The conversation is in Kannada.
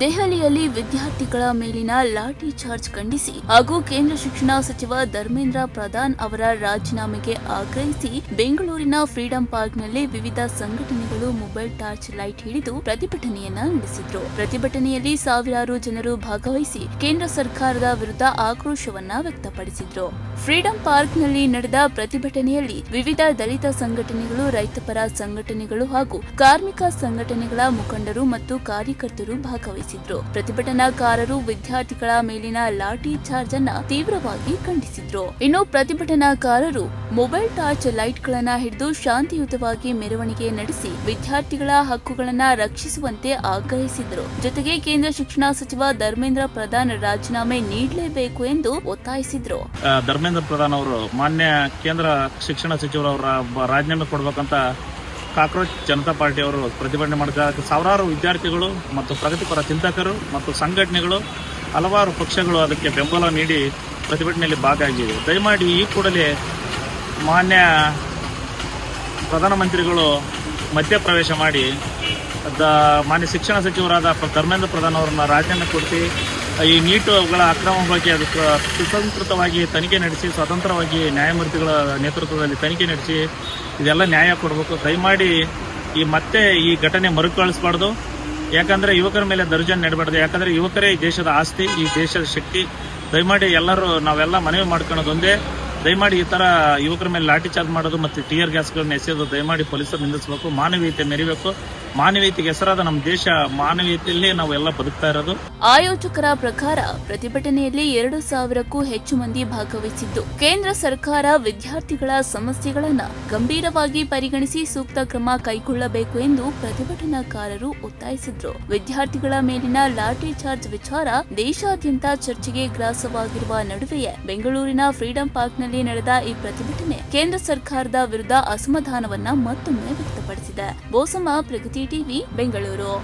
ದೆಹಲಿಯಲ್ಲಿ ವಿದ್ಯಾರ್ಥಿಗಳ ಮೇಲಿನ ಲಾಠಿ ಚಾರ್ಜ್ ಖಂಡಿಸಿ ಹಾಗೂ ಕೇಂದ್ರ ಶಿಕ್ಷಣ ಸಚಿವ ಧರ್ಮೇಂದ್ರ ಪ್ರಧಾನ್ ಅವರ ರಾಜೀನಾಮೆಗೆ ಆಗ್ರಹಿಸಿ ಬೆಂಗಳೂರಿನ ಫ್ರೀಡಂ ಪಾರ್ಕ್ನಲ್ಲಿ ವಿವಿಧ ಸಂಘಟನೆಗಳು ಮೊಬೈಲ್ ಟಾರ್ಚ್ ಲೈಟ್ ಹಿಡಿದು ಪ್ರತಿಭಟನೆಯನ್ನ ನಡೆಸಿದ್ರು. ಪ್ರತಿಭಟನೆಯಲ್ಲಿ ಸಾವಿರಾರು ಜನರು ಭಾಗವಹಿಸಿ ಕೇಂದ್ರ ಸರ್ಕಾರದ ವಿರುದ್ಧ ಆಕ್ರೋಶವನ್ನ ವ್ಯಕ್ತಪಡಿಸಿದ್ರು. ಫ್ರೀಡಂ ಪಾರ್ಕ್ನಲ್ಲಿ ನಡೆದ ಪ್ರತಿಭಟನೆಯಲ್ಲಿ ವಿವಿಧ ದಲಿತ ಸಂಘಟನೆಗಳು, ರೈತಪರ ಸಂಘಟನೆಗಳು ಹಾಗೂ ಕಾರ್ಮಿಕ ಸಂಘಟನೆಗಳ ಮುಖಂಡರು ಮತ್ತು ಕಾರ್ಯಕರ್ತರು ಭಾಗವಹಿಸಿದ್ರು. ಪ್ರತಿಭಟನಾಕಾರರು ವಿದ್ಯಾರ್ಥಿಗಳ ಮೇಲಿನ ಲಾಠಿ ಚಾರ್ಜ್ ಅನ್ನ ತೀವ್ರವಾಗಿ ಖಂಡಿಸಿದ್ರು. ಇನ್ನು ಪ್ರತಿಭಟನಾಕಾರರು ಮೊಬೈಲ್ ಟಾರ್ಚ್ ಲೈಟ್ ಗಳನ್ನ ಹಿಡಿದು ಶಾಂತಿಯುತವಾಗಿ ಮೆರವಣಿಗೆ ನಡೆಸಿ ವಿದ್ಯಾರ್ಥಿಗಳ ಹಕ್ಕುಗಳನ್ನ ರಕ್ಷಿಸುವಂತೆ ಆಗ್ರಹಿಸಿದ್ರು. ಜೊತೆಗೆ ಕೇಂದ್ರ ಶಿಕ್ಷಣ ಸಚಿವ ಧರ್ಮೇಂದ್ರ ಪ್ರಧಾನ್ ರಾಜೀನಾಮೆ ನೀಡಲೇಬೇಕು ಎಂದು ಒತ್ತಾಯಿಸಿದ್ರು. ಧರ್ಮೇಂದ್ರ ಪ್ರಧಾನ್ ಅವರು ಮಾನ್ಯ ಕೇಂದ್ರ ಶಿಕ್ಷಣ ಸಚಿವರವರ ರಾಜೀನಾಮೆ ಕೊಡಬೇಕಂತ ಕಾಕ್ರೋಚ್ ಜನತಾ ಪಾರ್ಟಿ ಅವರು ಪ್ರತಿಭಟನೆ ಮಾಡಿದ ಸಾವಿರಾರು ವಿದ್ಯಾರ್ಥಿಗಳು ಮತ್ತು ಪ್ರಗತಿಪರ ಚಿಂತಕರು ಮತ್ತು ಸಂಘಟನೆಗಳು ಹಲವಾರು ಪಕ್ಷಗಳು ಅದಕ್ಕೆ ಬೆಂಬಲ ನೀಡಿ ಪ್ರತಿಭಟನೆಯಲ್ಲಿ ಭಾಗಿಯಾಗಿವೆ. ದಯಮಾಡಿ ಈ ಕೂಡಲೇ ಮಾನ್ಯ ಪ್ರಧಾನಮಂತ್ರಿಗಳು ಮಧ್ಯಪ್ರವೇಶ ಮಾಡಿ ಮಾನ್ಯ ಶಿಕ್ಷಣ ಸಚಿವರಾದ ಧರ್ಮೇಂದ್ರ ಪ್ರಧಾನ್ ಅವರನ್ನ ರಾಜೀನಾಮೆ ಕೊಡಿಸಿ ಈ ನೀಟುಗಳ ಅಕ್ರಮ ಬಗ್ಗೆ ಅದಕ್ಕೆ ಸುಸಂಸ್ಕೃತವಾಗಿ ತನಿಖೆ ನಡೆಸಿ ಸ್ವತಂತ್ರವಾಗಿ ನ್ಯಾಯಮೂರ್ತಿಗಳ ನೇತೃತ್ವದಲ್ಲಿ ತನಿಖೆ ನಡೆಸಿ ಇದೆಲ್ಲ ನ್ಯಾಯ ಕೊಡಬೇಕು. ದಯಮಾಡಿ ಮತ್ತೆ ಈ ಘಟನೆ ಮರುಕಳಿಸಬಾರ್ದು. ಯಾಕಂದರೆ ಯುವಕರ ಮೇಲೆ ದೌರ್ಜನ್ಯ ನಡಬಾರ್ದು. ಯಾಕಂದರೆ ಯುವಕರೇ ಈ ದೇಶದ ಆಸ್ತಿ, ಈ ದೇಶದ ಶಕ್ತಿ. ದಯಮಾಡಿ ನಾವೆಲ್ಲ ಮನವಿ ಮಾಡ್ಕೊಳ್ಳೋದು ಒಂದೇ, ದಯಮಾಡಿ ಈ ಥರ ಯುವಕರ ಮೇಲೆ ಲಾಠಿ ಚಾರ್ಜ್ ಮಾಡೋದು ಮತ್ತು ಟಿಯರ್ ಗ್ಯಾಸ್ಗಳನ್ನ ಎಸೆಯೋದು ದಯಮಾಡಿ ಪೊಲೀಸರು ನಿಲ್ಲಿಸಬೇಕು. ಮಾನವೀಯತೆ ಮೆರಿಬೇಕು. ಮಾನವೀಯತೆಗೆ ಹೆಸರಾದ ನಮ್ಮ ದೇಶ ಮಾನವೀಯತೆಯಲ್ಲೇ ನಾವು ಎಲ್ಲ ಬದುಕ್ತಾ ಇರೋದು. ಆಯೋಜಕರ ಪ್ರಕಾರ ಪ್ರತಿಭಟನೆಯಲ್ಲಿ 2,000ಕ್ಕೂ ಹೆಚ್ಚು ಮಂದಿ ಭಾಗವಹಿಸಿದ್ದು, ಕೇಂದ್ರ ಸರ್ಕಾರ ವಿದ್ಯಾರ್ಥಿಗಳ ಸಮಸ್ಯೆಗಳನ್ನ ಗಂಭೀರವಾಗಿ ಪರಿಗಣಿಸಿ ಸೂಕ್ತ ಕ್ರಮ ಕೈಗೊಳ್ಳಬೇಕು ಎಂದು ಪ್ರತಿಭಟನಾಕಾರರು ಒತ್ತಾಯಿಸಿದ್ರು. ವಿದ್ಯಾರ್ಥಿಗಳ ಮೇಲಿನ ಲಾಠಿ ಚಾರ್ಜ್ ವಿಚಾರ ದೇಶಾದ್ಯಂತ ಚರ್ಚೆಗೆ ಗ್ರಾಸವಾಗಿರುವ ನಡುವೆಯೇ ಬೆಂಗಳೂರಿನ ಫ್ರೀಡಂ ಪಾರ್ಕ್ನಲ್ಲಿ ನಡೆದ ಈ ಪ್ರತಿಭಟನೆ ಕೇಂದ್ರ ಸರ್ಕಾರದ ವಿರುದ್ಧ ಅಸಮಾಧಾನವನ್ನ ಮತ್ತೊಮ್ಮೆ ವ್ಯಕ್ತಪಡಿಸಿದೆ. ಬೋಸಮ್ಮ, ಪ್ರಗತಿ ಟಿವಿ, ಬೆಂಗಳೂರು.